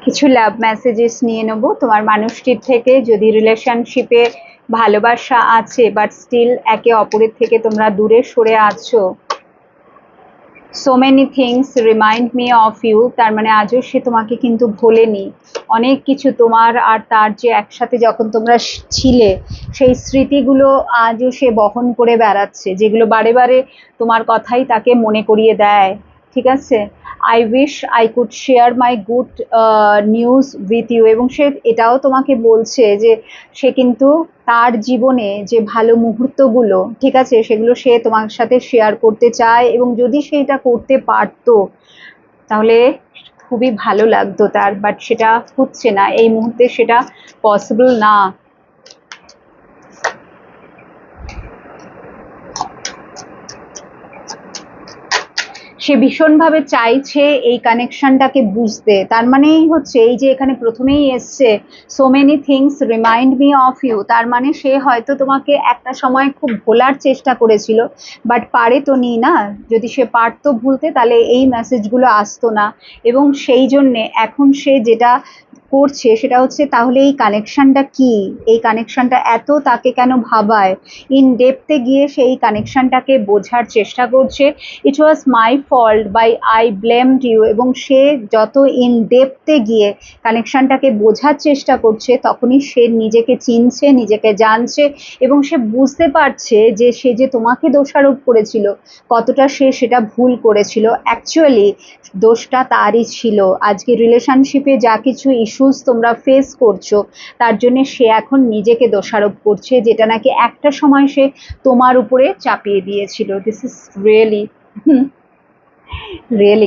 কিছু লাভ মেসেজেস নিয়ে নেব তোমার মানুষটির থেকে। যদি রিলেশনশিপে ভালোবাসা আছে বাট স্টিল একে অপরের থেকে তোমরা দূরে সরে আছো, so many things remind me of you, তার মানে আজও সে তোমাকে কিন্তু ভোলেনি। অনেক কিছু তোমার আর তার যে একসাথে যখন তোমরা ছিলে সেই স্মৃতিগুলো আজও সে বহন করে বেড়াচ্ছে, যেগুলো বারে বারে তোমার কথাই তাকে মনে করিয়ে দেয়। ঠিক আছে, I wish I could share my good news with you, এবং সে এটাও তোমাকে বলছে যে সে কিন্তু তার জীবনে যে ভালো মুহূর্তগুলো, ঠিক আছে, সেগুলো সে তোমার সাথে শেয়ার করতে চায়, এবং যদি সে এটা করতে পারতো তাহলে খুবই ভালো লাগতো তার, বাট সেটা হচ্ছে না এই মুহূর্তে, সেটা পসিবল না। সে ভীষণভাবে চাইছে এই কানেকশনটাকে বুঝতে, তার মানেই হচ্ছে এই যে এখানে প্রথমেই এসছে so many things remind me of you, তার মানে সে হয়তো তোমাকে একটা সময় খুব ভোলার চেষ্টা করেছিল বাট পারে তো নি না। যদি সে পারতো ভুলতে তাহলে এই মেসেজগুলো আসতো না, এবং সেই জন্যে এখন সে যেটা করছে সেটা হচ্ছে তাহলে এই কানেকশনটা কি, এই কানেকশনটা এত তাকে কেন ভাবায়, ইন ডেপথে গিয়ে সেই কানেকশনটাকে বোঝার চেষ্টা করছে। It was my fault by I blamed you, এবং সে যত ইন ডেপথে গিয়ে কানেকশনটাকে বোঝার চেষ্টা করছে তখনই সে নিজেকে চিনছে, নিজেকে জানছে, এবং সে বুঝতে পারছে যে সে যে তোমাকে দোষারোপ করেছিল কতটা সে সেটা ভুল করেছিল, অ্যাকচুয়ালি দোষটা তারই ছিল। আজকে রিলেশনশিপে যা কিছু ইস্যুস তোমরা ফেস করছো তার জন্য সে এখন নিজেকে দোষারোপ করছে, যেটা নাকি একটা সময় সে তোমার উপরে চাপিয়ে দিয়েছিল। This is really really